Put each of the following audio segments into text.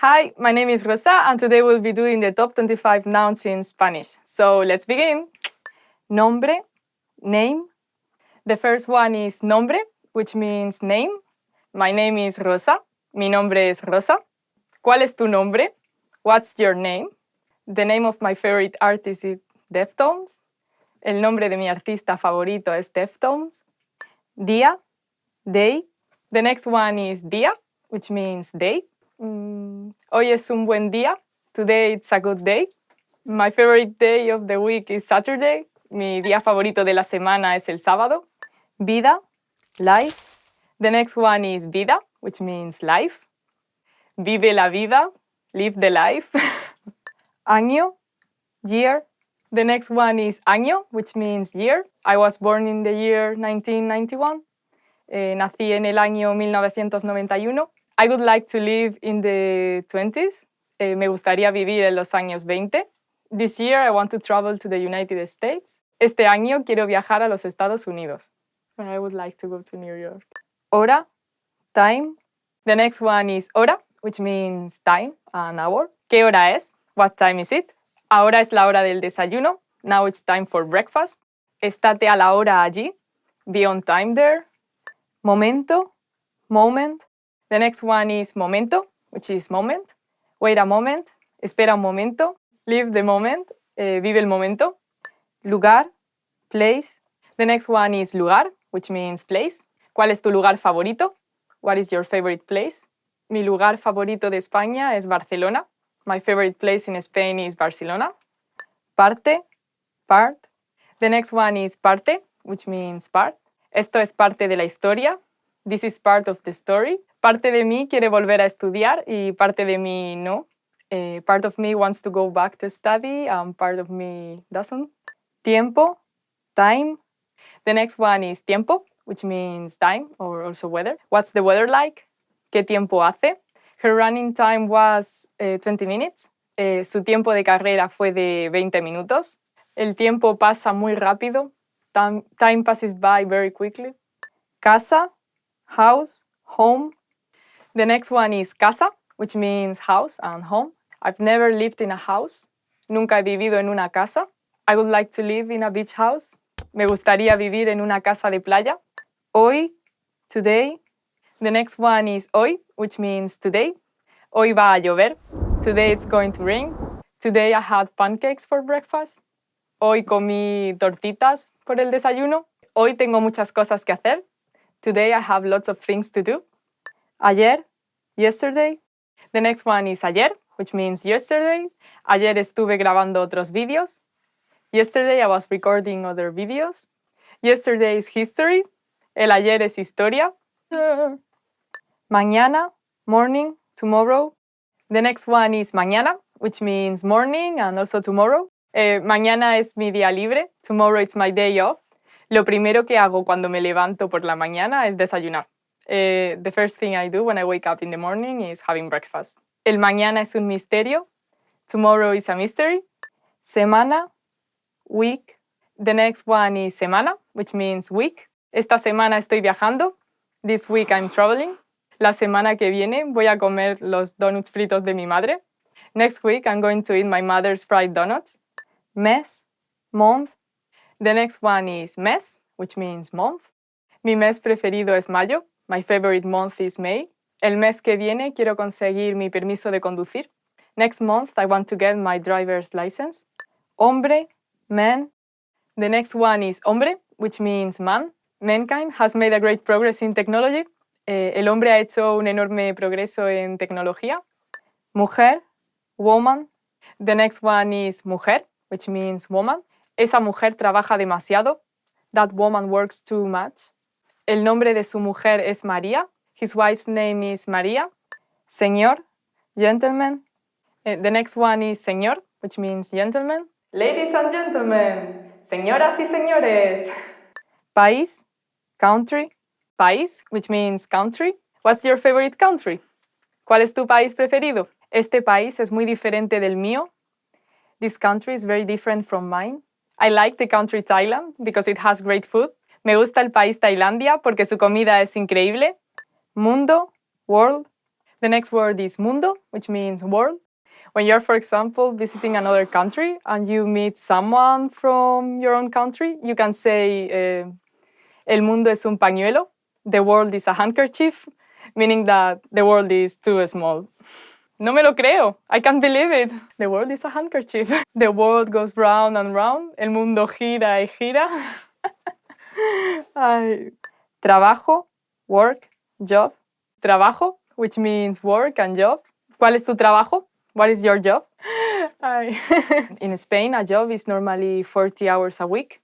Hi, my name is Rosa, and today we'll be doing the top 25 nouns in Spanish. So let's begin. Nombre, name. The first one is nombre, which means name. My name is Rosa. Mi nombre es Rosa. ¿Cuál es tu nombre? What's your name? The name of my favorite artist is Deftones. El nombre de mi artista favorito es Deftones. Día, day. The next one is día, which means day. Hoy es un buen día. Today it's a good day. My favorite day of the week is Saturday. Mi día favorito de la semana es el sábado. Vida, life. The next one is vida, which means life. Vive la vida, live the life. Año, year. The next one is año, which means year. I was born in the year 1991. Nací en el año 1991. I would like to live in the 20s. Me gustaría vivir en los años 20. This year I want to travel to the United States. Este año quiero viajar a los Estados Unidos. I would like to go to New York. Hora, time. The next one is hora, which means time, an hour. ¿Qué hora es? What time is it? Ahora es la hora del desayuno. Now it's time for breakfast. Estate a la hora allí. Be on time there. Momento, moment. The next one is momento, which is moment. Wait a moment. Espera un momento. Live the moment. Vive el momento. Lugar, place. The next one is lugar, which means place. ¿Cuál es tu lugar favorito? What is your favorite place? Mi lugar favorito de España es Barcelona. My favorite place in Spain is Barcelona. Parte, part. The next one is parte, which means part. Esto es parte de la historia. This is part of the story. Parte de mí quiere volver a estudiar y parte de mí no. Part of me wants to go back to study and part of me doesn't. Tiempo, time. The next one is tiempo, which means time or also weather. What's the weather like? ¿Qué tiempo hace? Her running time was 20 minutes. Su tiempo de carrera fue de 20 minutos. El tiempo pasa muy rápido. Time passes by very quickly. Casa, house, home. The next one is casa, which means house and home. I've never lived in a house. Nunca he vivido en una casa. I would like to live in a beach house. Me gustaría vivir en una casa de playa. Hoy, today. The next one is hoy, which means today. Hoy va a llover. Today it's going to rain. Today I had pancakes for breakfast. Hoy comí tortitas por el desayuno. Hoy tengo muchas cosas que hacer. Today I have lots of things to do. Ayer, yesterday. The next one is ayer, which means yesterday. Ayer estuve grabando otros vídeos. Yesterday I was recording other videos. Yesterday is history. El ayer es historia. Mañana, morning, tomorrow. The next one is mañana, which means morning and also tomorrow. Mañana es mi día libre. Tomorrow it's my day off. Lo primero que hago cuando me levanto por la mañana es desayunar. The first thing I do when I wake up in the morning is having breakfast. El mañana es un misterio. Tomorrow is a mystery. Semana, week. The next one is semana, which means week. Esta semana estoy viajando. This week I'm traveling. La semana que viene voy a comer los donuts fritos de mi madre. Next week I'm going to eat my mother's fried donuts. Mes, month. The next one is mes, which means month. Mi mes preferido es mayo. My favorite month is May. El mes que viene quiero conseguir mi permiso de conducir. Next month I want to get my driver's license. Hombre, man. The next one is hombre, which means man. Mankind has made a great progress in technology. El hombre ha hecho un enorme progreso en tecnología. Mujer, woman. The next one is mujer, which means woman. Esa mujer trabaja demasiado. That woman works too much. El nombre de su mujer es María. His wife's name is María. Señor, gentleman. The next one is señor, which means gentleman. Ladies and gentlemen, señoras y señores. País, country. País, which means country. What's your favorite country? ¿Cuál es tu país preferido? Este país es muy diferente del mío. This country is very different from mine. I like the country Thailand because it has great food. Me gusta el país Tailandia porque su comida es increíble. Mundo, world. The next word is mundo, which means world. When you're, for example, visiting another country and you meet someone from your own country, you can say, el mundo es un pañuelo, the world is a handkerchief, meaning that the world is too small. No me lo creo. I can't believe it. The world is a handkerchief. The world goes round and round. El mundo gira y gira. Ay. Trabajo, work, job. Trabajo, which means work and job. ¿Cuál es tu trabajo? What is your job? Ay. In Spain, a job is normally 40 hours a week.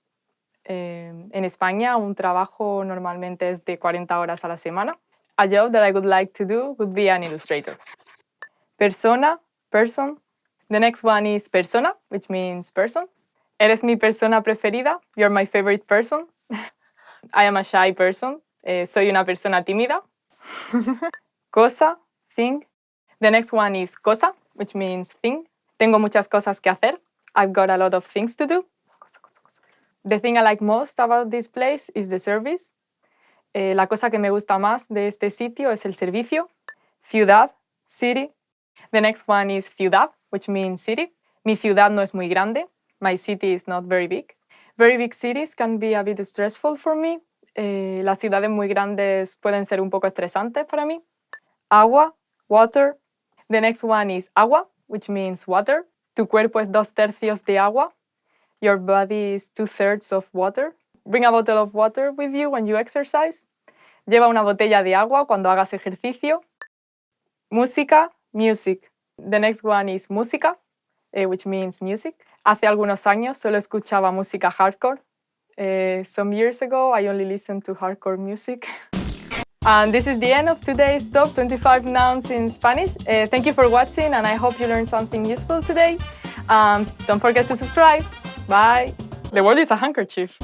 En España, un trabajo normalmente es de 40 horas a la semana. A job that I would like to do would be an illustrator. Persona, person. The next one is persona, which means person. Eres mi persona preferida. You're my favorite person. I am a shy person. Soy una persona tímida. Cosa, thing. The next one is cosa, which means thing. Tengo muchas cosas que hacer. I've got a lot of things to do. The thing I like most about this place is the service. La cosa que me gusta más de este sitio es el servicio. Ciudad, city. The next one is ciudad, which means city. Mi ciudad no es muy grande. My city is not very big. Very big cities can be a bit stressful for me. Las ciudades muy grandes pueden ser un poco estresantes para mí. Agua, water. The next one is agua, which means water. Tu cuerpo es 2/3 de agua. Your body is 2/3 of water. Bring a bottle of water with you when you exercise. Lleva una botella de agua cuando hagas ejercicio. Música, music. The next one is música, which means music. Hace algunos años solo escuchaba música hardcore. Some years ago, I only listened to hardcore music. And this is the end of today's Top 25 Nouns in Spanish. Thank you for watching, and I hope you learned something useful today. Don't forget to subscribe. Bye. The world is a handkerchief.